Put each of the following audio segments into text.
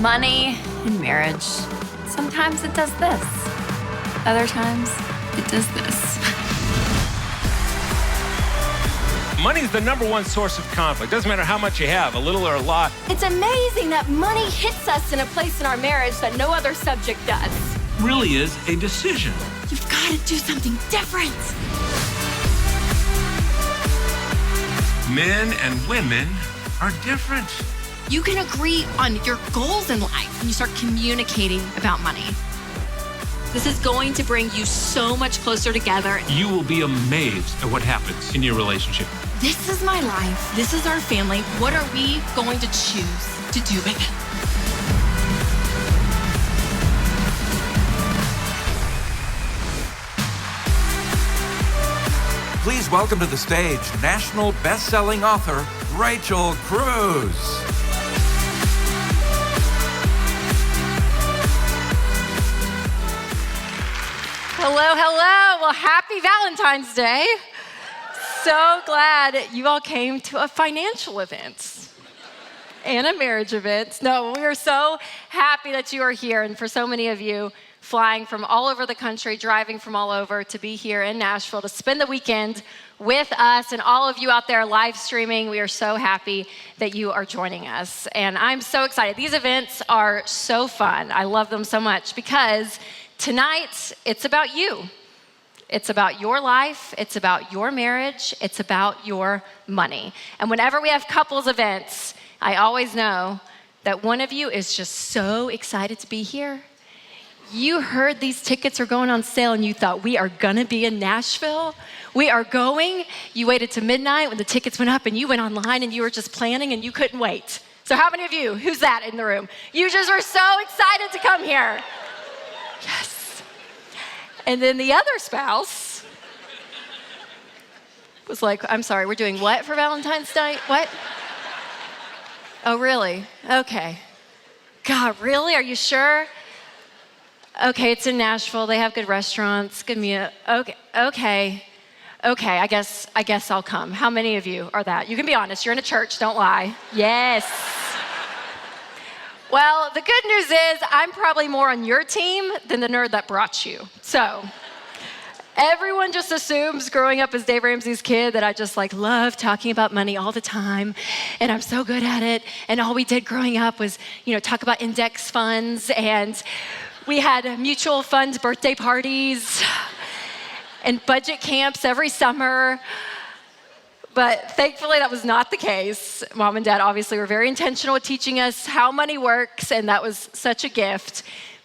Money in marriage. Sometimes it does this. Other times it does this. Money's the number one source of conflict. Doesn't matter how much you have, a little or a lot. It's amazing that money hits us in a place in our marriage that no other subject does. Really is a decision. You've got to do something different. Men and women are different. You can agree on your goals in life when you start communicating about money. This is going to bring you so much closer together. You will be amazed at what happens in your relationship. This is my life. This is our family. What are we going to choose to do with it? Please welcome to the stage national best-selling author, Rachel Cruz. Hello, hello. Well, happy Valentine's Day. So glad you all came to a financial event and a marriage event. No, we are so happy that you are here, and for so many of you flying from all over the country, driving from all over to be here in Nashville to spend the weekend with us, and all of you out there live streaming, we are so happy that you are joining us. And I'm so excited. These events are so fun. I love them so much because tonight, it's about you. It's about your life. It's about your marriage. It's about your money. And whenever we have couples events, I always know that one of you is just so excited to be here. You heard these tickets are going on sale and you thought, we are gonna be in Nashville. We are going. You waited to midnight when the tickets went up and you went online and you were just planning and you couldn't wait. So how many of you, who's that in the room? You just were so excited to come here. Yes. And then the other spouse was like, I'm sorry, we're doing what for Valentine's Day? What? Oh, really? Okay. God, really? Are you sure? Okay, it's in Nashville. They have good restaurants, good meal. Okay. I guess I'll come. How many of you are that? You can be honest. You're in a church. Don't lie. Yes. Well, the good news is I'm probably more on your team than the nerd that brought you. So everyone just assumes growing up as Dave Ramsey's kid that I just love talking about money all the time and I'm so good at it. And all we did growing up was, talk about index funds, and we had mutual fund birthday parties and budget camps every summer. But thankfully, that was not the case. Mom and Dad obviously were very intentional with teaching us how money works, and that was such a gift.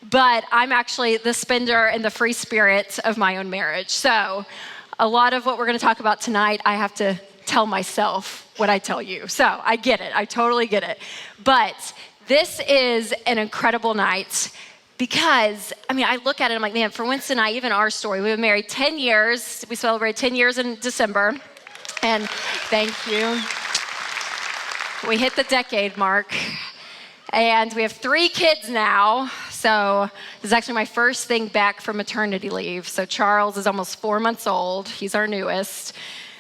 But I'm actually the spender and the free spirit of my own marriage. So a lot of what we're gonna talk about tonight, I have to tell myself what I tell you. So I get it, I totally get it. But this is an incredible night because, I look at it, I'm like, man, for Winston and I, even our story, we've been married 10 years. We celebrated 10 years in December. And thank you. We hit the decade mark. And we have 3 kids now. So this is actually my first thing back from maternity leave. So Charles is almost 4 months old. He's our newest.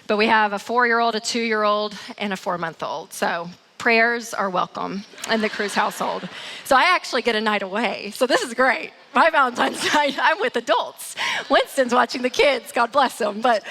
But we have a 4-year-old, a 2-year-old, and a 4-month-old. So prayers are welcome in the Cruz household. So I actually get a night away. So this is great. My Valentine's night, I'm with adults. Winston's watching the kids, God bless him. But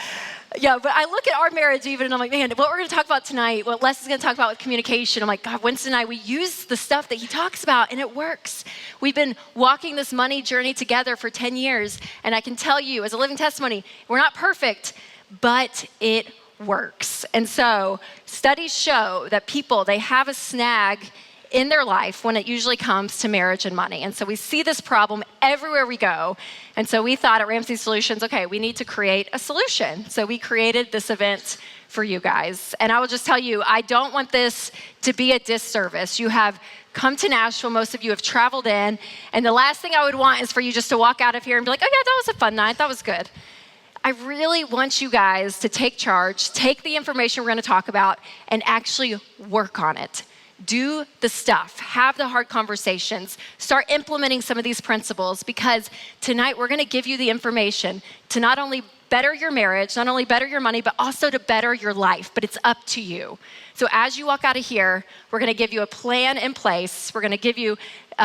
I look at our marriage even, and I'm like, man, what we're gonna talk about tonight, what Les is gonna talk about with communication, I'm like, God, Winston and I, we use the stuff that he talks about, and it works. We've been walking this money journey together for 10 years, and I can tell you, as a living testimony, we're not perfect, but it works. And so studies show that people, they have a snag in their life when it usually comes to marriage and money. And so we see this problem everywhere we go. And so we thought at Ramsey Solutions, okay, we need to create a solution. So we created this event for you guys. And I will just tell you, I don't want this to be a disservice. You have come to Nashville, most of you have traveled in, and the last thing I would want is for you just to walk out of here and be like, oh yeah, that was a fun night, that was good. I really want you guys to take charge, take the information we're gonna talk about, and actually work on it. do the stuff, have the hard conversations, start implementing some of these principles, because tonight we're gonna give you the information to not only better your marriage, not only better your money, but also to better your life, but it's up to you. So as you walk out of here, we're gonna give you a plan in place. We're gonna give you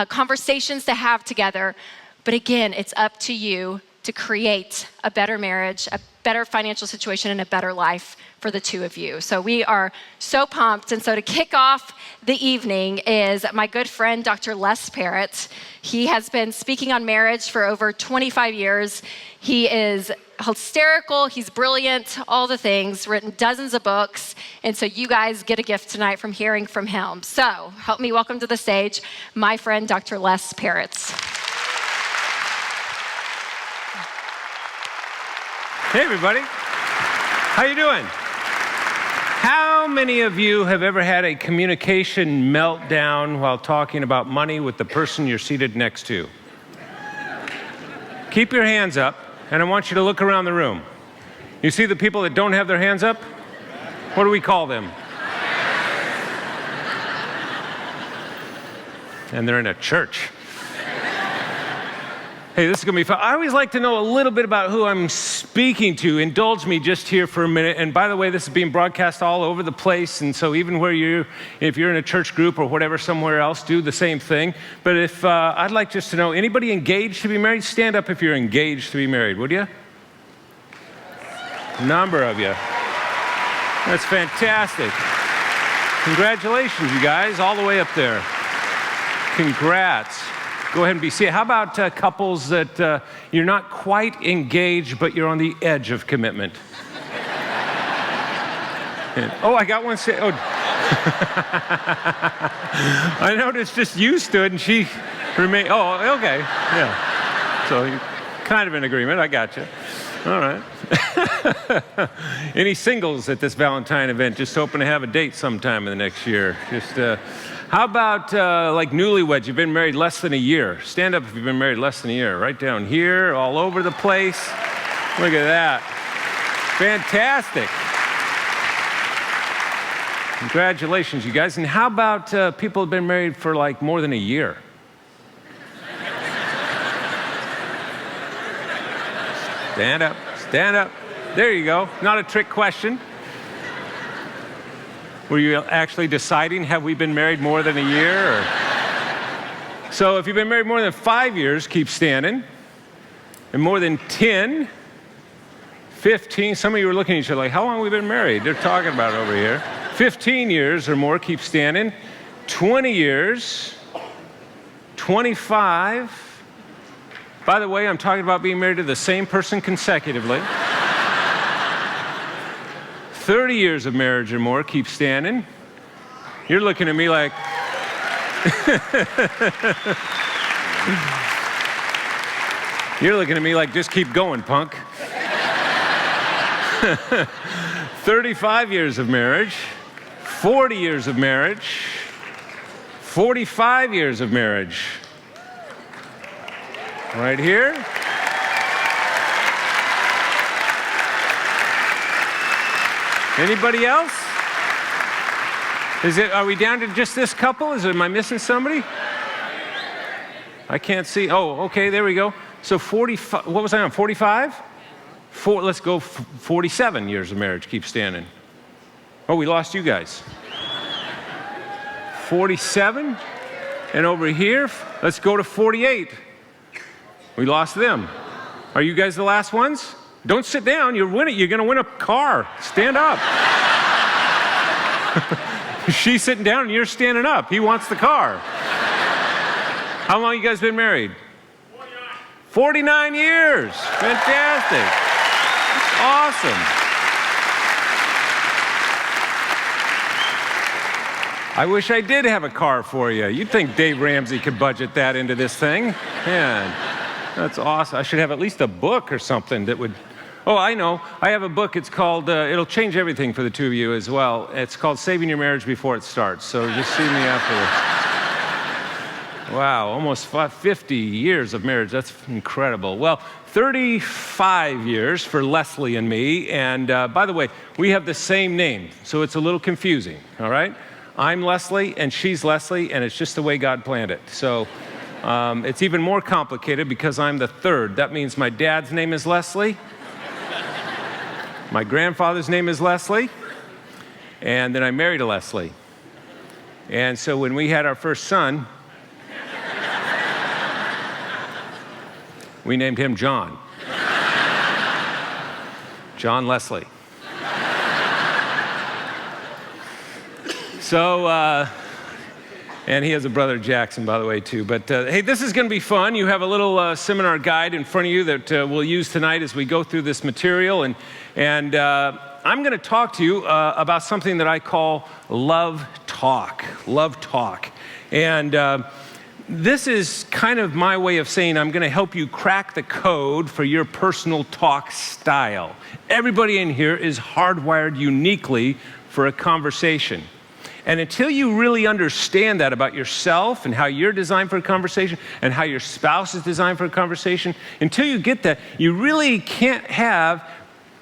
conversations to have together. But again, it's up to you to create a better marriage, a better financial situation, and a better life for the two of you. So we are so pumped. And so to kick off the evening is my good friend, Dr. Les Parrott. He has been speaking on marriage for over 25 years. He is hysterical, he's brilliant, all the things, written dozens of books. And so you guys get a gift tonight from hearing from him. So help me welcome to the stage my friend, Dr. Les Parrott. Hey, everybody. How you doing? How many of you have ever had a communication meltdown while talking about money with the person you're seated next to? Keep your hands up, and I want you to look around the room. You see the people that don't have their hands up? What do we call them? And they're in a church. Hey, this is gonna be fun. I always like to know a little bit about who I'm speaking to. Indulge me just here for a minute. And by the way, this is being broadcast all over the place. And so even if you're in a church group or whatever somewhere else, do the same thing. But if I'd like just to know, anybody engaged to be married? Stand up if you're engaged to be married, would you? A number of you. That's fantastic. Congratulations, you guys, all the way up there. Congrats. Go ahead and be seated. How about couples that you're not quite engaged, but you're on the edge of commitment? Oh, I got one. Oh. I noticed just you stood and she remained. Oh, okay. Yeah. So you're kind of in agreement. I got you. All right. Any singles at this Valentine event? Just hoping to have a date sometime in the next year. Just. How about like newlyweds? You've been married less than a year. Stand up if you've been married less than a year. Right down here, all over the place. Look at that. Fantastic. Congratulations, you guys. And how about people who've been married for like more than a year? Stand up, stand up. There you go. Not a trick question. Were you actually deciding, have we been married more than a year? Or? So if you've been married more than 5 years, keep standing. And more than 10, 15, some of you are looking at each other like, how long have we been married? They're talking about it over here. 15 years or more, keep standing. 20 years, 25. By the way, I'm talking about being married to the same person consecutively. 30 years of marriage or more, keep standing. You're looking at me like, you're looking at me like, just keep going, punk. 35 years of marriage, 40 years of marriage, 45 years of marriage. Right here. Anybody else? Are we down to just this couple? Am I missing somebody? I can't see. Oh, okay, there we go. So 45, what was I on, 45? Let's go 47 years of marriage, keep standing. Oh, we lost you guys. 47, and over here, let's go to 48. We lost them. Are you guys the last ones? Don't sit down, you're winning. You're gonna win a car. Stand up. She's sitting down and you're standing up. He wants the car. How long you guys been married? 49 years. Fantastic. Awesome. I wish I did have a car for you. You'd think Dave Ramsey could budget that into this thing. Man, that's awesome. I should have at least a book or something that would... Oh, I know. I have a book. It's called, it'll change everything for the two of you as well. It's called Saving Your Marriage Before It Starts. So just see me after. Wow, almost 50 years of marriage. That's incredible. Well, 35 years for Leslie and me. And by the way, we have the same name, so it's a little confusing, all right? I'm Leslie, and she's Leslie, and it's just the way God planned it. So it's even more complicated because I'm the third. That means my dad's name is Leslie, my grandfather's name is Leslie, and then I married a Leslie. And so when we had our first son, we named him John. John Leslie. So, and he has a brother, Jackson, by the way, too. But hey, this is going to be fun. You have a little seminar guide in front of you that we'll use tonight as we go through this material. And I'm going to talk to you about something that I call love talk. Love talk. And this is kind of my way of saying I'm going to help you crack the code for your personal talk style. Everybody in here is hardwired uniquely for a conversation. And until you really understand that about yourself and how you're designed for a conversation and how your spouse is designed for a conversation, until you get that, you really can't have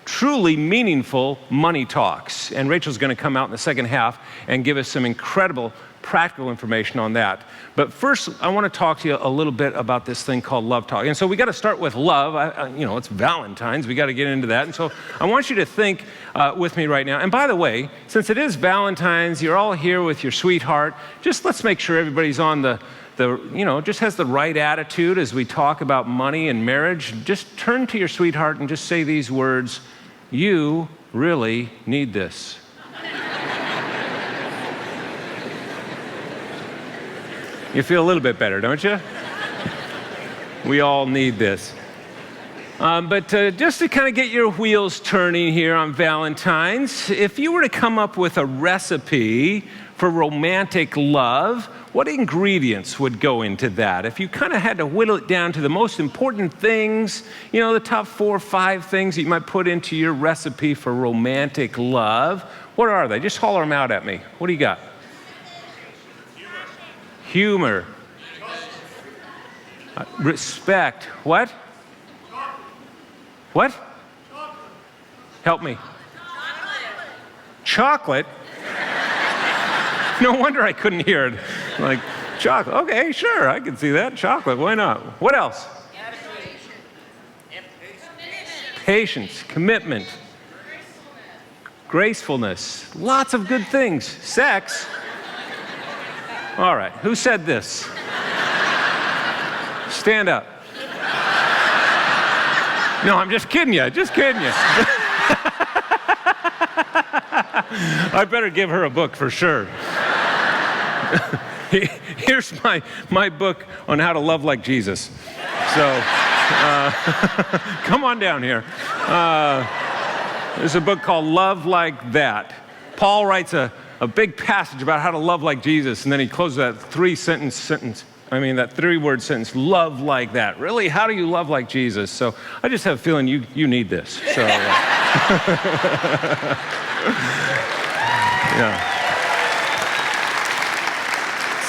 truly meaningful money talks. And Rachel's going to come out in the second half and give us some incredible practical information on that. But first, I want to talk to you a little bit about this thing called love talk. And so we got to start with love. It's Valentine's. We got to get into that. And so I want you to think with me right now. And by the way, since it is Valentine's, you're all here with your sweetheart. Just let's make sure everybody's on just has the right attitude as we talk about money and marriage. Just turn to your sweetheart and just say these words: "You really need this." You feel a little bit better, don't you? We all need this. But just to kind of get your wheels turning here on Valentine's, if you were to come up with a recipe for romantic love, what ingredients would go into that? If you kind of had to whittle it down to the most important things, the top 4 or 5 things that you might put into your recipe for romantic love, what are they? Just holler them out at me. What do you got? Humor. Respect. What? What? Help me. Chocolate? No wonder I couldn't hear it. Like, chocolate. Okay, sure, I can see that. Chocolate, why not? What else? Patience, commitment, gracefulness. Lots of good things. Sex. All right, who said this? Stand up. No, I'm just kidding you, just kidding you. I better give her a book for sure. Here's my book on how to love like Jesus. So, come on down here. There's a book called Love Like That. Paul writes a big passage about how to love like Jesus, and then he closes that 3-word sentence, love like that. Really, how do you love like Jesus? So I just have a feeling you need this. So, yeah.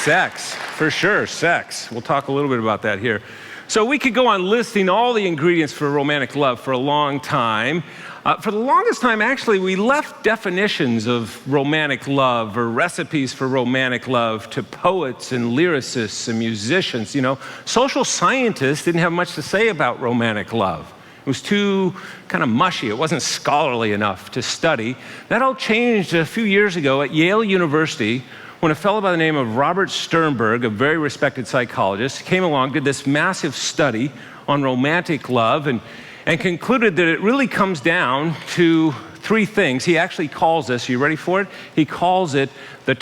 Sex, for sure, sex. We'll talk a little bit about that here. So we could go on listing all the ingredients for romantic love for a long time. For the longest time, actually, we left definitions of romantic love or recipes for romantic love to poets and lyricists and musicians. Social scientists didn't have much to say about romantic love. It was too kind of mushy. It wasn't scholarly enough to study. That all changed a few years ago at Yale University when a fellow by the name of Robert Sternberg, a very respected psychologist, came along, did this massive study on romantic love, and concluded that it really comes down to 3 things. He actually calls this, are you ready for it? He calls it the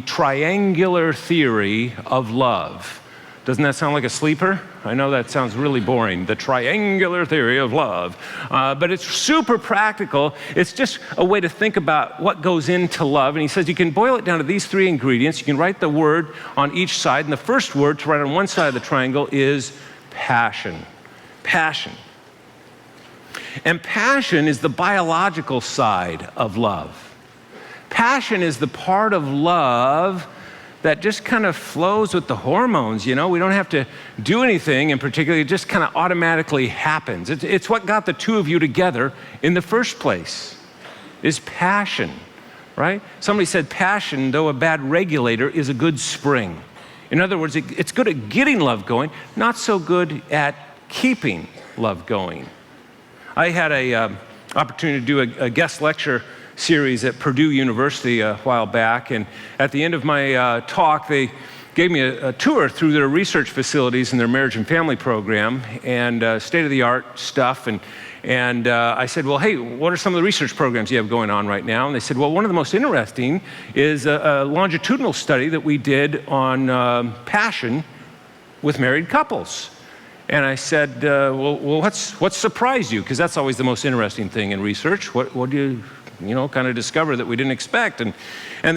triangular theory of love. Doesn't that sound like a sleeper? I know that sounds really boring, the triangular theory of love. But it's super practical. It's just a way to think about what goes into love. And he says you can boil it down to these 3 ingredients. You can write the word on each side. And the first word to write on one side of the triangle is passion. Passion. And passion is the biological side of love. Passion is the part of love that just kind of flows with the hormones, We don't have to do anything in particular. It just kind of automatically happens. It's what got the 2 of you together in the first place, is passion, right? Somebody said passion, though a bad regulator, is a good spring. In other words, it's good at getting love going, not so good at keeping love going. I had a opportunity to do a guest lecture series at Purdue University a while back, and at the end of my talk, they gave me a tour through their research facilities and their marriage and family program, and state-of-the-art stuff, and I said, well, hey, what are some of the research programs you have going on right now? And they said, well, one of the most interesting is a longitudinal study that we did on passion with married couples. And I said, well, what surprised you? Because that's always the most interesting thing in research. What do you kind of discover that we didn't expect? And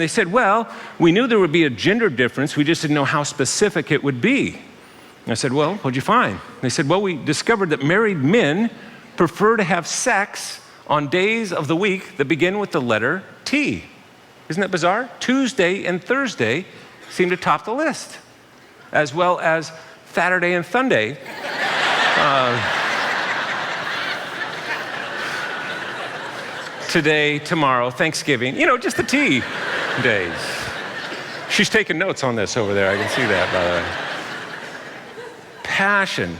they said, well, we knew there would be a gender difference. We just didn't know how specific it would be. And I said, well, what'd you find? They said, well, we discovered that married men prefer to have sex on days of the week that begin with the letter T. Isn't that bizarre? Tuesday and Thursday seem to top the list, as well as Saturday and Sunday. Today, tomorrow, Thanksgiving, just the T days. She's taking notes on this over there. I can see that, by the way. Passion.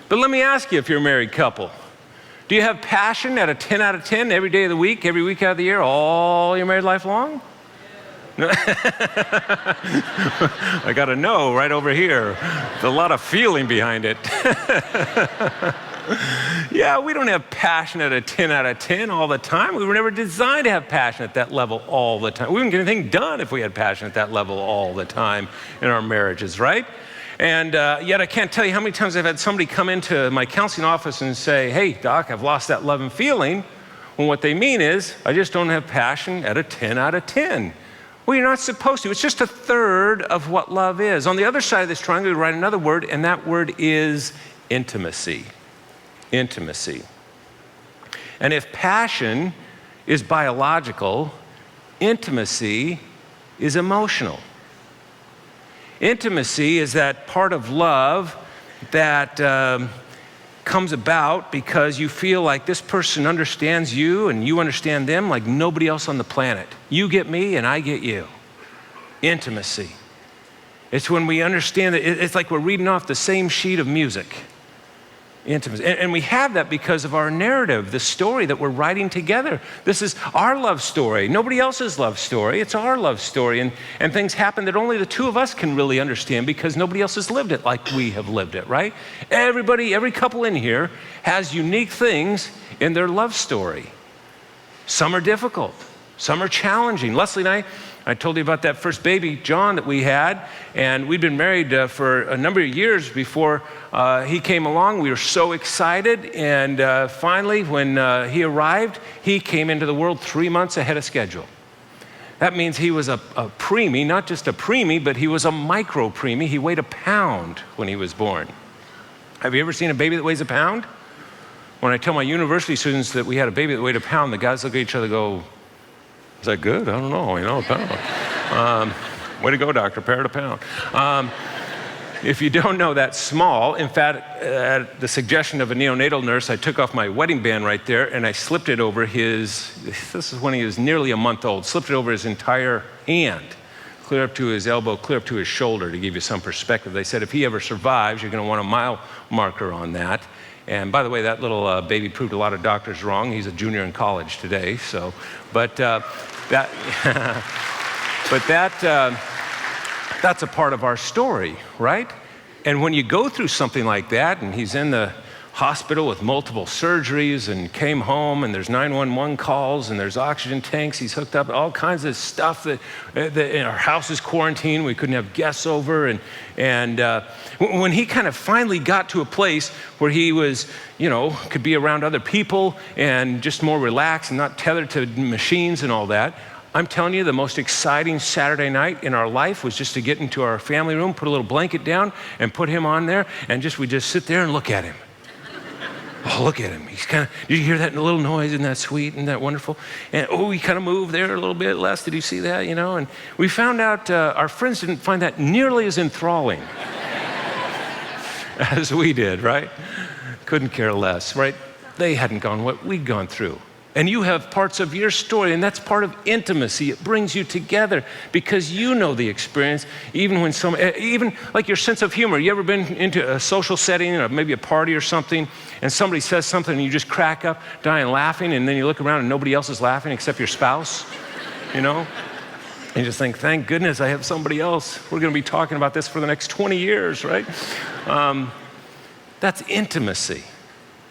But let me ask you, if you're a married couple, do you have passion at a 10 out of 10 every day of the week, every week out of the year, all your married life long? No. I got a no right over here. There's a lot of feeling behind it. Yeah, we don't have passion at a 10 out of 10 all the time. We were never designed to have passion at that level all the time. We wouldn't get anything done if we had passion at that level all the time in our marriages, right? And yet I can't tell you how many times I've had somebody come into my counseling office and say, hey, doc, I've lost that love and feeling. When what they mean is, I just don't have passion at a 10 out of 10. Well, you're not supposed to. It's just a third of what love is. On the other side of this triangle, we write another word, and that word is intimacy. Intimacy. And if passion is biological, intimacy is emotional. Intimacy is that part of love that comes about because you feel like this person understands you and you understand them like nobody else on the planet. You get me and I get you. Intimacy. It's when we understand that it's like we're reading off the same sheet of music. Intimacy. And we have that because of our narrative, the story that we're writing together. This is our love story, nobody else's love story. It's our love story. And things happen that only the two of us can really understand because nobody else has lived it like we have lived it, right? Every couple in here has unique things in their love story. Some are difficult, some are challenging. Leslie and I told you about that first baby, John, that we had, and we'd been married for a number of years before he came along. We were so excited, and finally, when he arrived, he came into the world 3 months ahead of schedule. That means he was a preemie, not just a preemie, but he was a micro preemie. He weighed 1 pound when he was born. Have you ever seen a baby that weighs 1 pound? When I tell my university students that we had a baby that weighed 1 pound, the guys look at each other and go, is that good? I don't know, 1 pound. Way to go, doctor, pound. If you don't know, that's small. In fact, at the suggestion of a neonatal nurse, I took off my wedding band right there and I slipped it over this is when he was nearly a month old, slipped it over his entire hand, clear up to his elbow, clear up to his shoulder to give you some perspective. They said if he ever survives, you're going to want a mile marker on that. And by the way, that little baby proved a lot of doctors wrong. He's a junior in college today, that's a part of our story, right? And when you go through something like that, and he's in the hospital with multiple surgeries and came home and there's 911 calls and there's oxygen tanks, he's hooked up, all kinds of stuff that our house is quarantined, we couldn't have guests over. And when he kind of finally got to a place where he was, could be around other people and just more relaxed and not tethered to machines and all that, I'm telling you, the most exciting Saturday night in our life was just to get into our family room, put a little blanket down and put him on there, and we just sit there and look at him. Oh, look at him. He's kind of, did you hear that little noise? Isn't that sweet? Isn't that wonderful? And he kind of moved there a little bit less. Did you see that? And we found out our friends didn't find that nearly as enthralling as we did, right? Couldn't care less, right? They hadn't gone what we'd gone through. And you have parts of your story, and that's part of intimacy. It brings you together because you know the experience, even like your sense of humor. You ever been into a social setting, or maybe a party or something, and somebody says something and you just crack up, dying laughing, and then you look around and nobody else is laughing except your spouse, you know? And you just think, thank goodness I have somebody else. We're gonna be talking about this for the next 20 years, right? That's intimacy.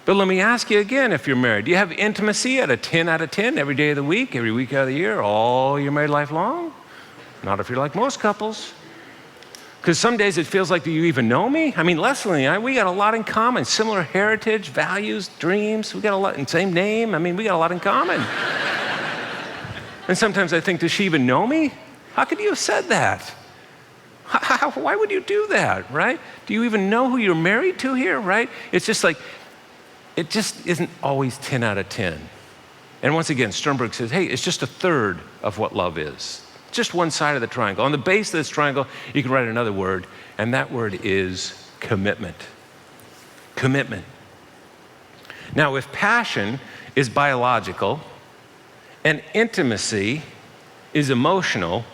But let me ask you again, if you're married, do you have intimacy at a 10 out of 10 every day of the week, every week out of the year, all your married life long? Not if you're like most couples. Because some days it feels like, do you even know me? I mean, Leslie and I, we got a lot in common. Similar heritage, values, dreams. We got a lot, and same name. I mean, we got a lot in common. And sometimes I think, does she even know me? How could you have said that? Why would you do that, right? Do you even know who you're married to here, right? It's just like, it just isn't always 10 out of 10. And once again, Sternberg says, hey, it's just a third of what love is. Just one side of the triangle. On the base of this triangle, you can write another word, and that word is commitment. Commitment. Now, if passion is biological and intimacy is emotional,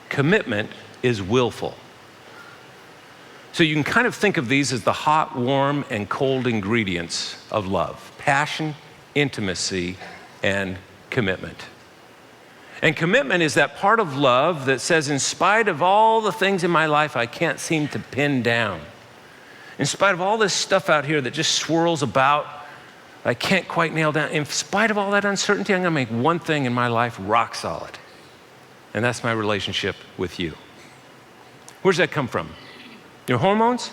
commitment is willful. So you can kind of think of these as the hot, warm, and cold ingredients of love: passion, intimacy, and commitment. And commitment is that part of love that says, in spite of all the things in my life I can't seem to pin down, in spite of all this stuff out here that just swirls about, I can't quite nail down, in spite of all that uncertainty, I'm gonna make one thing in my life rock solid. And that's my relationship with you. Where's that come from? Your hormones?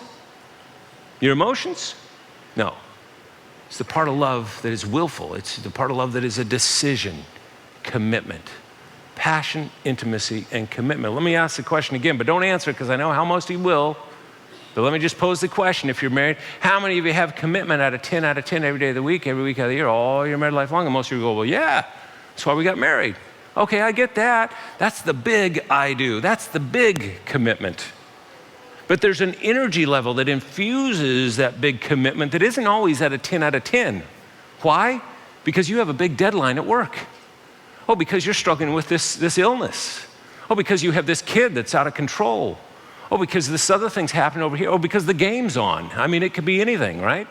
Your emotions? No. It's the part of love that is willful. It's the part of love that is a decision, commitment, passion, intimacy, and commitment. Let me ask the question again, but don't answer it because I know how most of you will. But let me just pose the question: if you're married, how many of you have commitment at a 10 out of 10 every day of the week, every week out of the year, all your married life long? And most of you go, well, yeah, that's why we got married. Okay, I get that. That's the big I do. That's the big commitment. But there's an energy level that infuses that big commitment that isn't always at a 10 out of 10. Why? Because you have a big deadline at work. Oh, because you're struggling with this illness. Oh, because you have this kid that's out of control. Oh, because this other thing's happening over here. Oh, because the game's on. I mean, it could be anything, right?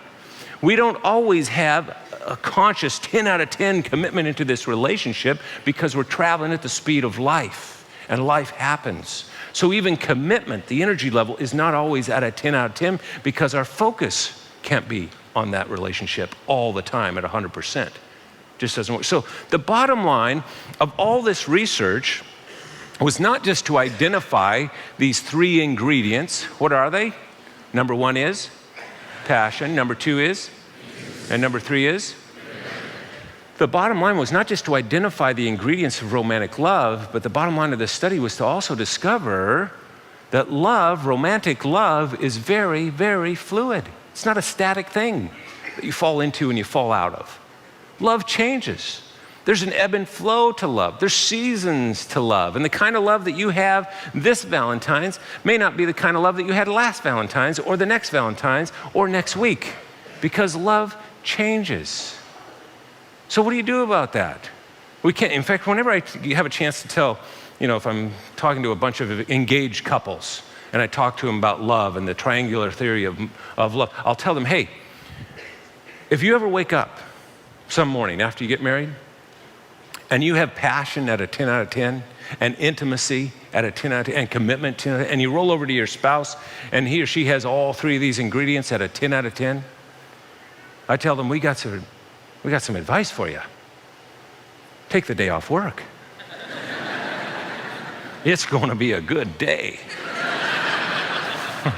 We don't always have a conscious 10 out of 10 commitment into this relationship because we're traveling at the speed of life, and life happens. So even commitment, the energy level, is not always at a 10 out of 10 because our focus can't be on that relationship all the time at 100%. Just doesn't work. So the bottom line of all this research was not just to identify these three ingredients. What are they? Number one is passion. Number two is, and number three is? The bottom line was not just to identify the ingredients of romantic love, but the bottom line of this study was to also discover that love, romantic love, is very, very fluid. It's not a static thing that you fall into and you fall out of. Love changes. There's an ebb and flow to love. There's seasons to love. And the kind of love that you have this Valentine's may not be the kind of love that you had last Valentine's or the next Valentine's or next week, because love changes. So what do you do about that? We can't, in fact, whenever I have a chance to tell, if I'm talking to a bunch of engaged couples and I talk to them about love and the triangular theory of love, I'll tell them, hey, if you ever wake up some morning after you get married and you have passion at a 10 out of 10 and intimacy at a 10 out of 10 and commitment 10 out of 10, and you roll over to your spouse and he or she has all three of these ingredients at a 10 out of 10, I tell them, we got some advice for you. Take the day off work. It's going to be a good day.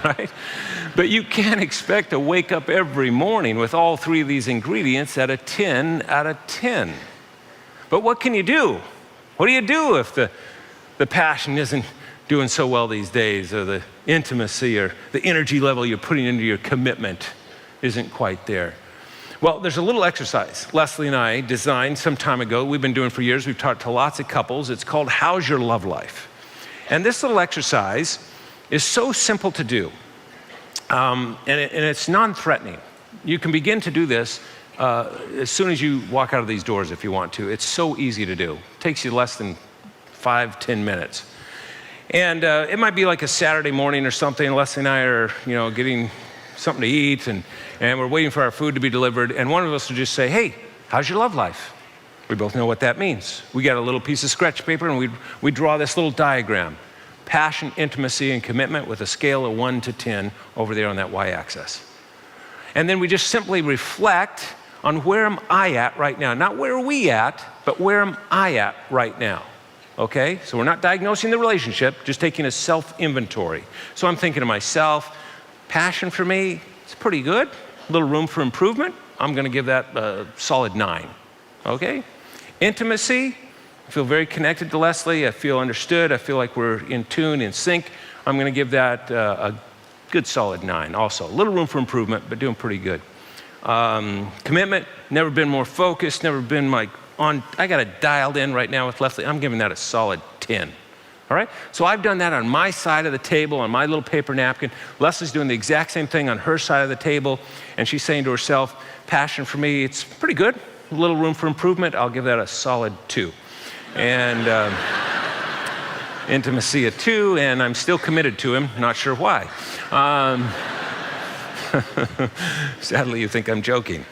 Right? But you can't expect to wake up every morning with all three of these ingredients at a 10 out of 10. But what can you do? What do you do if the passion isn't doing so well these days, or the intimacy or the energy level you're putting into your commitment isn't quite there? Well, there's a little exercise Leslie and I designed some time ago. We've been doing for years. We've talked to lots of couples. It's called How's Your Love Life? And this little exercise is so simple to do. And it's non-threatening. You can begin to do this as soon as you walk out of these doors if you want to. It's so easy to do. It takes you less than 5-10 minutes. And it might be like a Saturday morning or something. Leslie and I are, getting something to eat, and we're waiting for our food to be delivered. And one of us will just say, hey, how's your love life? We both know what that means. We got a little piece of sketch paper, and we draw this little diagram. Passion, intimacy, and commitment with a scale of 1 to 10 over there on that y-axis. And then we just simply reflect on where am I at right now. Not where are we at, but where am I at right now. Okay? So we're not diagnosing the relationship, just taking a self-inventory. So I'm thinking to myself, passion for me, it's pretty good. A little room for improvement. I'm going to give that a solid 9. Okay? Intimacy, I feel very connected to Leslie. I feel understood. I feel like we're in tune, in sync. I'm going to give that a good solid 9 also. A little room for improvement, but doing pretty good. Commitment, never been more focused, never been I got it dialed in right now with Leslie. I'm giving that a solid 10. All right? So I've done that on my side of the table, on my little paper napkin. Leslie's doing the exact same thing on her side of the table, and she's saying to herself, passion for me, it's pretty good. A little room for improvement, I'll give that a solid 2. And intimacy a 2, and I'm still committed to him, not sure why. Sadly, you think I'm joking.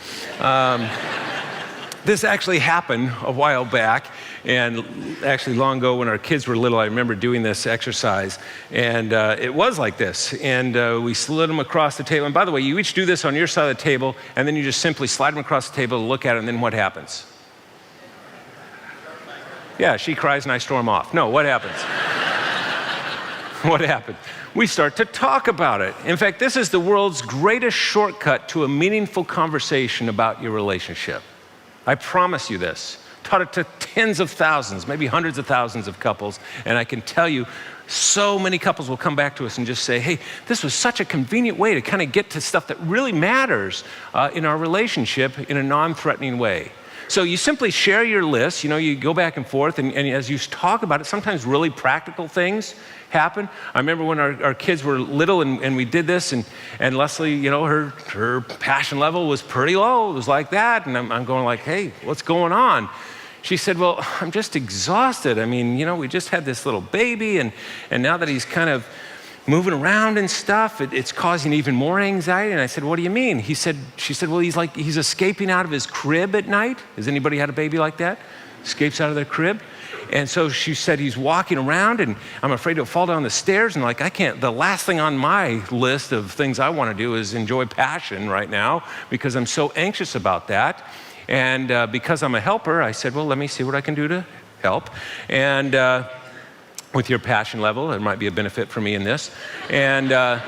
This actually happened a while back, and actually long ago when our kids were little, I remember doing this exercise, and it was like this. And we slid them across the table. And by the way, you each do this on your side of the table, and then you just simply slide them across the table, look at it, and then what happens? Yeah, she cries and I storm off. No, what happens? What happened? We start to talk about it. In fact, this is the world's greatest shortcut to a meaningful conversation about your relationship. I promise you this. Taught it to tens of thousands, maybe hundreds of thousands of couples, and I can tell you, so many couples will come back to us and just say, hey, this was such a convenient way to kind of get to stuff that really matters in our relationship in a non-threatening way. So you simply share your list, you go back and forth, and as you talk about it, sometimes really practical things happen. I remember when our kids were little and we did this, and Leslie, her passion level was pretty low. It was like that, and I'm going like, hey, what's going on? She said, well, I'm just exhausted. I mean, we just had this little baby, and now that he's kind of moving around and stuff, it's causing even more anxiety. And I said, what do you mean? She said, well, he's escaping out of his crib at night. Has anybody had a baby like that? Escapes out of their crib? And so she said he's walking around, and I'm afraid he'll fall down the stairs, and I can't, the last thing on my list of things I want to do is enjoy passion right now because I'm so anxious about that. And because I'm a helper, I said, well, let me see what I can do to help. And with your passion level, there might be a benefit for me in this. And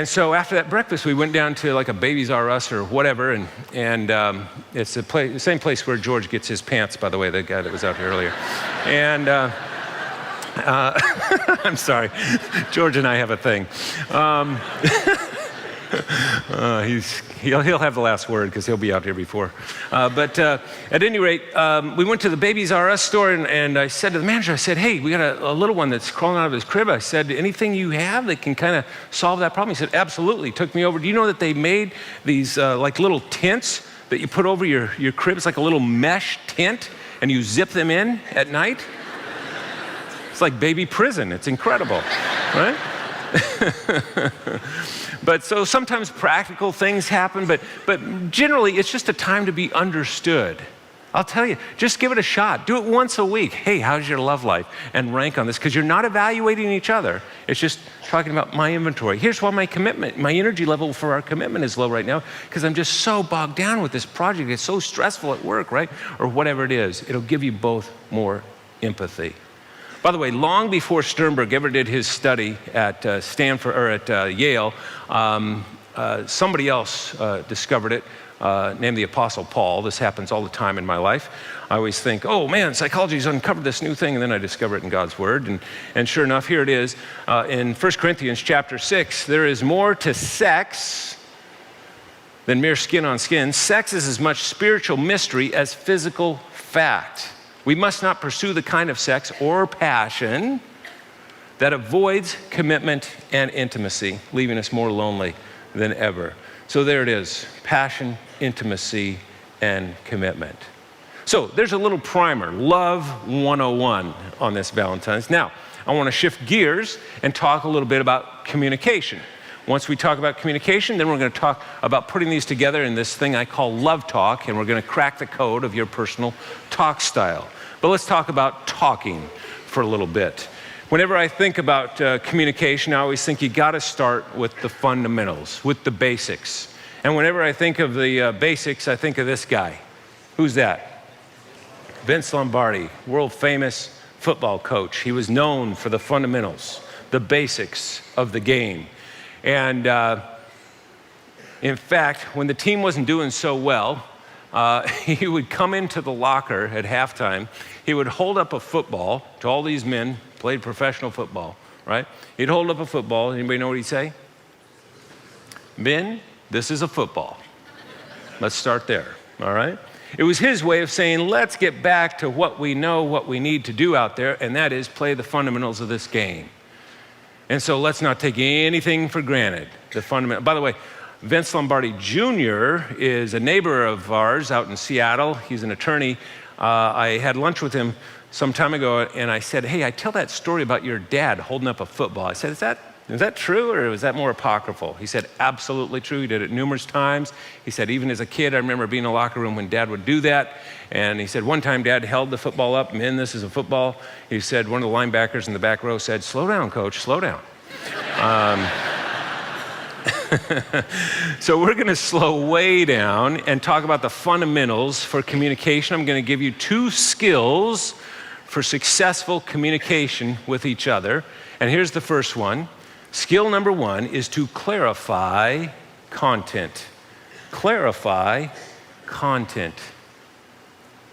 so after that breakfast, we went down to like a Babies R Us or whatever, and it's the same place where George gets his pants, by the way, the guy that was out here earlier. And I'm sorry, George and I have a thing. He'll have the last word because he'll be out here before. But at any rate, we went to the Babies R Us store, and I said to the manager, I said, hey, we got a little one that's crawling out of his crib. I said, anything you have that can kind of solve that problem? He said, absolutely. Took me over. Do you know that they made these like little tents that you put over your crib? It's like a little mesh tent, and you zip them in at night. It's like baby prison. It's incredible, right? But so sometimes practical things happen, but generally it's just a time to be understood. I'll tell you, just give it a shot. Do it once a week. Hey, how's your love life? And rank on this, because you're not evaluating each other. It's just talking about my inventory. Here's why my energy level for our commitment is low right now, because I'm just so bogged down with this project. It's so stressful at work, right? Or whatever it is. It'll give you both more empathy. By the way, long before Sternberg ever did his study at Stanford or at Yale, somebody else discovered it, named the Apostle Paul. This happens all the time in my life. I always think, oh man, psychology's uncovered this new thing, and then I discover it in God's Word. And sure enough, here it is. In 1 Corinthians chapter 6, there is more to sex than mere skin on skin. Sex is as much spiritual mystery as physical fact. We must not pursue the kind of sex or passion that avoids commitment and intimacy, leaving us more lonely than ever. So there it is, passion, intimacy, and commitment. So there's a little primer, Love 101 on this Valentine's. Now, I want to shift gears and talk a little bit about communication. Once we talk about communication, then we're going to talk about putting these together in this thing I call Love Talk, and we're going to crack the code of your personal talk style. But let's talk about talking for a little bit. Whenever I think about communication, I always think you got to start with the fundamentals, with the basics. And whenever I think of the basics, I think of this guy. Who's that? Vince Lombardi, world famous football coach. He was known for the fundamentals, the basics of the game. And in fact, when the team wasn't doing so well, he would come into the locker at halftime. He would hold up a football to all these men, played professional football, right? He'd hold up a football. Anybody know what he'd say? Men, this is a football. Let's start there, all right? It was his way of saying, let's get back to what we know, what we need to do out there, and that is play the fundamentals of this game. And so let's not take anything for granted. By the way, Vince Lombardi Jr. is a neighbor of ours out in Seattle. He's an attorney. I had lunch with him some time ago, and I said, hey, I tell that story about your dad holding up a football. I said, is that true, or is that more apocryphal? He said, absolutely true. He did it numerous times. He said, even as a kid, I remember being in the locker room when Dad would do that. And he said, one time Dad held the football up, men, this is a football. He said, one of the linebackers in the back row said, slow down, coach, slow down. So we're going to slow way down and talk about the fundamentals for communication. I'm going to give you 2 skills for successful communication with each other. And here's the first one. Skill number 1 is to clarify content. Clarify content.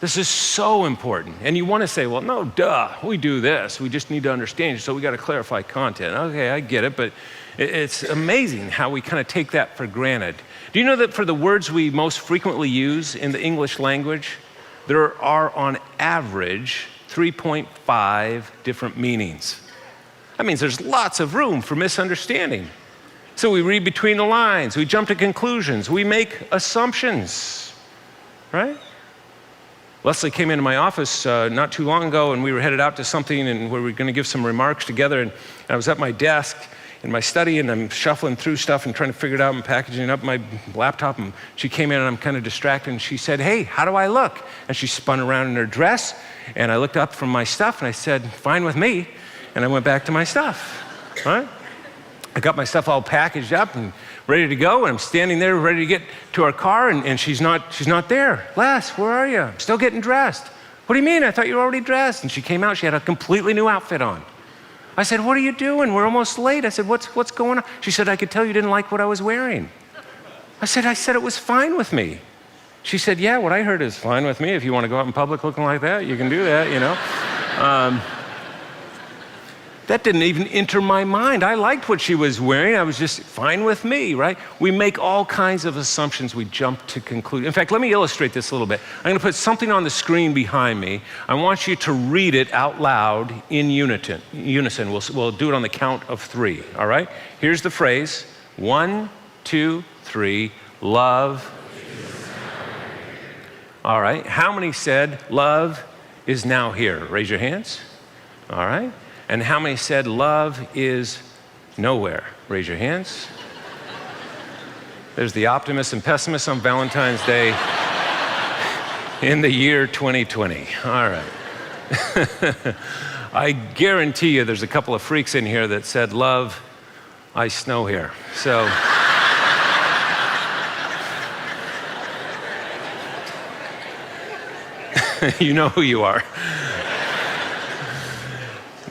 This is so important. And you want to say, well, no, duh, we do this. We just need to understand, so we got to clarify content. Okay, I get it, but it's amazing how we kind of take that for granted. Do you know that for the words we most frequently use in the English language, there are on average 3.5 different meanings? That means there's lots of room for misunderstanding. So we read between the lines, we jump to conclusions, we make assumptions, right? Leslie came into my office not too long ago, and we were headed out to something, and we were going to give some remarks together, and I was at my desk in my study, and I'm shuffling through stuff and trying to figure it out and packaging up my laptop, and she came in, and I'm kind of distracted, and she said, hey, how do I look? And she spun around in her dress, and I looked up from my stuff, and I said, fine with me, and I went back to my stuff, right? I got my stuff all packaged up and ready to go, and I'm standing there ready to get to our car, and she's not there. Les, where are you? I'm still getting dressed. What do you mean? I thought you were already dressed. And she came out, she had a completely new outfit on. I said, what are you doing? We're almost late. I said, what's going on? She said, I could tell you didn't like what I was wearing. I said it was fine with me. She said, yeah, what I heard is fine with me. If you want to go out in public looking like that, you can do that, you know. That didn't even enter my mind. I liked what she was wearing. I was just fine with me, right? We make all kinds of assumptions. We jump to conclude. In fact, let me illustrate this a little bit. I'm going to put something on the screen behind me. I want you to read it out loud in unison. We'll do it on the count of 3, all right? Here's the phrase, 1, 2, 3, love. All right, how many said love is now here? Raise your hands. All right. And how many said love is nowhere? Raise your hands. There's the optimists and pessimists on Valentine's Day in the year 2020. All right. I guarantee you there's a couple of freaks in here that said, love, I snow here. So you know who you are.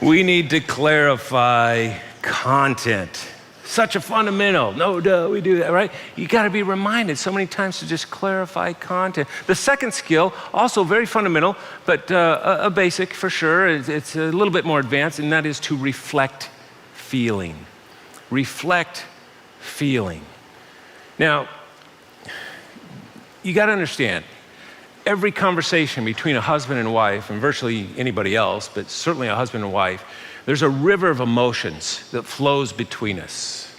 We need to clarify content. Such a fundamental. No, duh, we do that, right? You got to be reminded so many times to just clarify content. The second skill, also very fundamental, but a basic for sure. It's a little bit more advanced, and that is to reflect feeling. Reflect feeling. Now, you got to understand, every conversation between a husband and wife, and virtually anybody else, but certainly a husband and wife, there's a river of emotions that flows between us.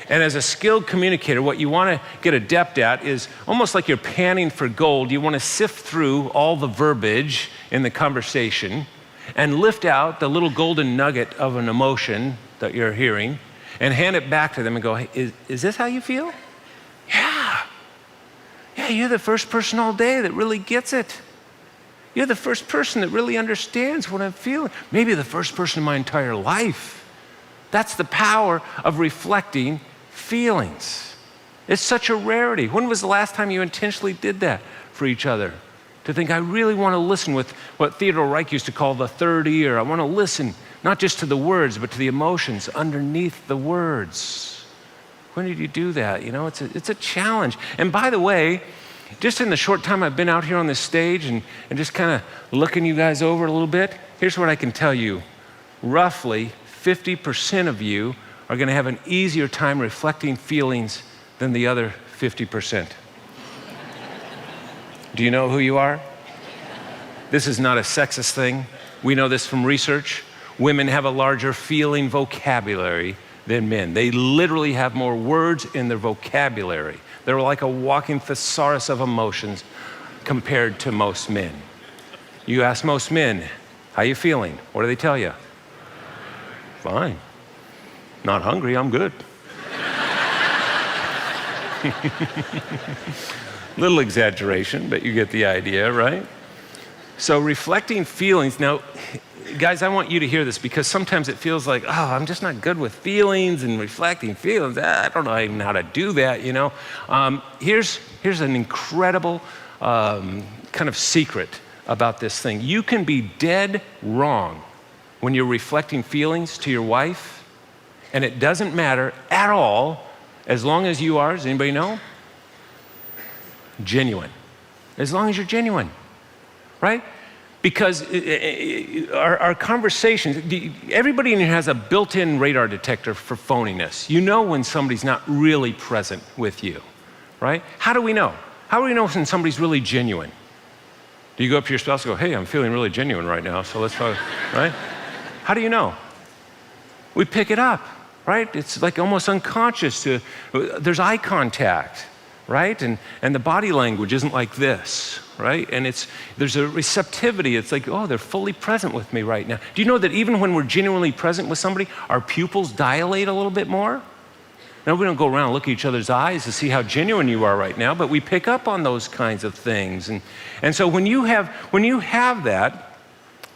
And as a skilled communicator, what you want to get adept at is almost like you're panning for gold. You want to sift through all the verbiage in the conversation and lift out the little golden nugget of an emotion that you're hearing and hand it back to them and go, hey, is this how you feel? Yeah. Yeah, you're the first person all day that really gets it. You're the first person that really understands what I'm feeling. Maybe the first person in my entire life. That's the power of reflecting feelings. It's such a rarity. When was the last time you intentionally did that for each other? To think, I really want to listen with what Theodore Reich used to call the third ear. I want to listen not just to the words, but to the emotions underneath the words. When did you do that? You know, it's a challenge. And by the way, just in the short time I've been out here on this stage and just kind of looking you guys over a little bit, here's what I can tell you. Roughly 50% of you are going to have an easier time reflecting feelings than the other 50%. Do you know who you are? This is not a sexist thing. We know this from research. Women have a larger feeling vocabulary than men. They literally have more words in their vocabulary. They're like a walking thesaurus of emotions compared to most men. You ask most men, how you feeling? What do they tell you? Fine. Not hungry, I'm good. Little exaggeration, but you get the idea, right? So reflecting feelings. Now, guys, I want you to hear this because sometimes it feels like, oh, I'm just not good with feelings and reflecting feelings. I don't know even how to do that, you know. Here's an incredible kind of secret about this thing. You can be dead wrong when you're reflecting feelings to your wife, and it doesn't matter at all as long as you are, does anybody know? Genuine. As long as you're genuine, right? Because our conversations, everybody in here has a built-in radar detector for phoniness. You know when somebody's not really present with you, right? How do we know? How do we know when somebody's really genuine? Do you go up to your spouse and go, hey, I'm feeling really genuine right now, so let's talk, right? How do you know? We pick it up, right? It's like almost unconscious. There's eye contact, right? And the body language isn't like this, right? And there's a receptivity. It's like, oh, they're fully present with me right now. Do you know that even when we're genuinely present with somebody, our pupils dilate a little bit more? Now, we don't go around and look at each other's eyes to see how genuine you are right now, but we pick up on those kinds of things. And so when you have that,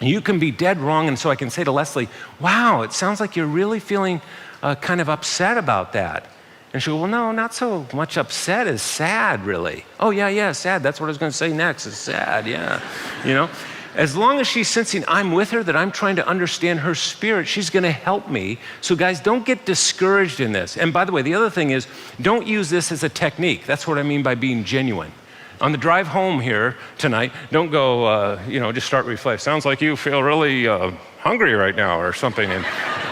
you can be dead wrong. And so I can say to Leslie, wow, it sounds like you're really feeling kind of upset about that. And she'll go, well, no, not so much upset as sad, really. Oh, yeah, sad. That's what I was going to say next, is sad, yeah. You know, as long as she's sensing I'm with her, that I'm trying to understand her spirit, she's going to help me. So guys, don't get discouraged in this. And by the way, the other thing is, don't use this as a technique. That's what I mean by being genuine. On the drive home here tonight, don't go, just start reflect. Sounds like you feel really hungry right now or something, and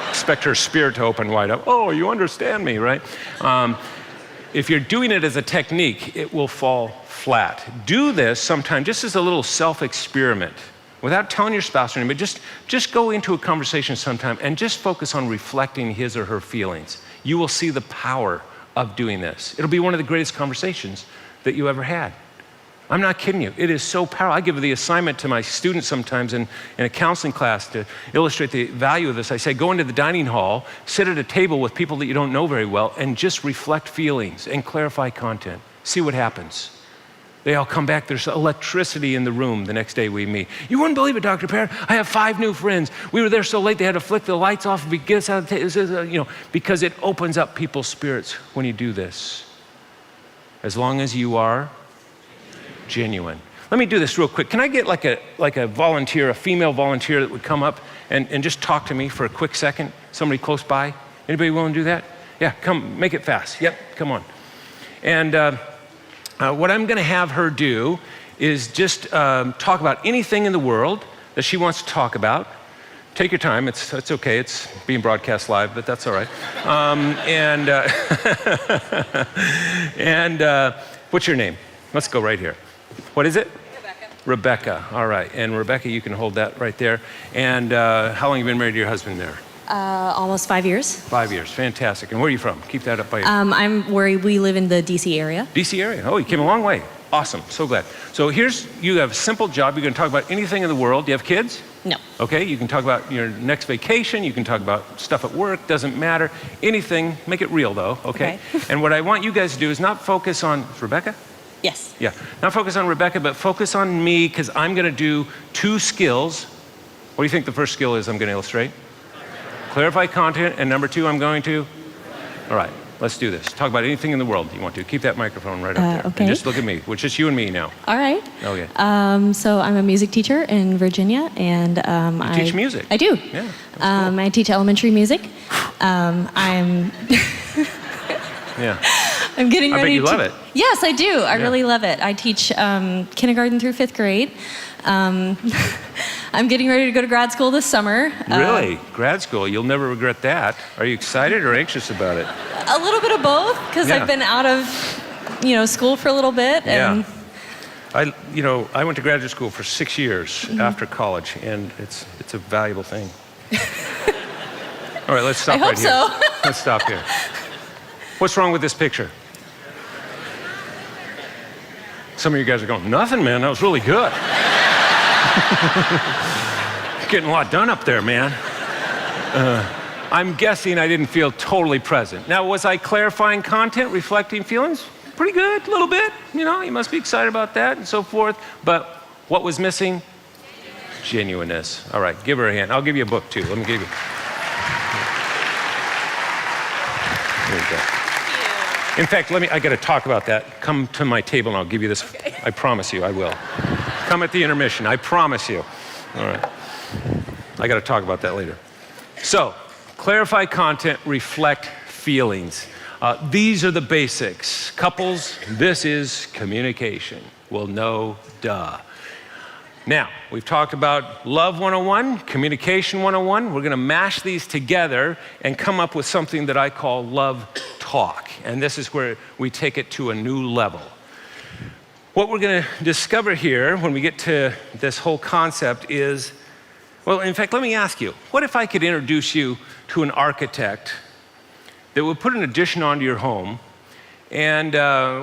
expect her spirit to open wide up. Oh, you understand me, right? If you're doing it as a technique, it will fall flat. Do this sometime just as a little self-experiment without telling your spouse or anybody. Just go into a conversation sometime and just focus on reflecting his or her feelings. You will see the power of doing this. It'll be one of the greatest conversations that you ever had. I'm not kidding you. It is so powerful. I give the assignment to my students sometimes in a counseling class to illustrate the value of this. I say, go into the dining hall, sit at a table with people that you don't know very well, and just reflect feelings and clarify content. See what happens. They all come back. There's electricity in the room the next day we meet. You wouldn't believe it, Dr. Parent. I have 5 new friends. We were there so late they had to flick the lights off and get us out of the table. Because it opens up people's spirits when you do this. As long as you are genuine. Let me do this real quick. Can I get like a volunteer, a female volunteer that would come up and just talk to me for a quick second? Somebody close by? Anybody willing to do that? Yeah, come, make it fast. Yep, come on. And what I'm going to have her do is just talk about anything in the world that she wants to talk about. Take your time. It's okay. It's being broadcast live, but that's all right. What's your name? Let's go right here. What is it? Rebecca. All right. And Rebecca, you can hold that right there. And how long have you been married to your husband there? Almost 5 years. 5 years, fantastic. And where are you from? Keep that up by you. We live in the DC area. DC area. Oh, you came a long way. Awesome, so glad. So you have a simple job. You're going to talk about anything in the world. Do you have kids? No. Okay, you can talk about your next vacation. You can talk about stuff at work. Doesn't matter. Anything. Make it real, though. Okay. And what I want you guys to do is not focus on Rebecca. Yes. Yeah. Not focus on Rebecca, but focus on me, because I'm going to do 2 skills. What do you think the first skill is I'm going to illustrate? Clarify content, and number 2, I'm going to? All right, let's do this. Talk about anything in the world you want to. Keep that microphone right up there. Okay. And just look at me, which is you and me now. All right. Okay. So I'm a music teacher in Virginia, and You teach music? I do. Yeah. Cool. I teach elementary music. Yeah. I'm getting ready. I bet you love it. Yes, I do. I Yeah. really love it. I teach kindergarten through 5th grade. I'm getting ready to go to grad school this summer. Really? Grad school? You'll never regret that. Are you excited or anxious about it? A little bit of both, because Yeah. I've been out of, school for a little bit. And I went to graduate school for 6 years after college, and it's a valuable thing. All right, let's stop I hope right here. so. Let's stop here. What's wrong with this picture? Some of you guys are going, nothing, man, that was really good. Getting a lot done up there, man. I'm guessing I didn't feel totally present. Now, was I clarifying content, reflecting feelings? Pretty good, a little bit. You must be excited about that and so forth. But what was missing? Genuineness. All right, give her a hand. I'll give you a book, too. Let me give you. There you go. In fact, I got to talk about that. Come to my table and I'll give you this. Okay. I promise you, I will. Come at the intermission, I promise you. All right. I got to talk about that later. So, clarify content, reflect feelings. These are the basics. Couples, this is communication. Well, no, duh. Now, we've talked about Love 101, Communication 101. We're going to mash these together and come up with something that I call Love Talk. And this is where we take it to a new level. What we're going to discover here when we get to this whole concept is, well, in fact, let me ask you, what if I could introduce you to an architect that would put an addition onto your home and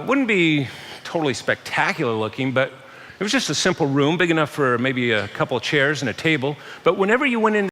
wouldn't be totally spectacular looking, but it was just a simple room, big enough for maybe a couple of chairs and a table. But whenever you went in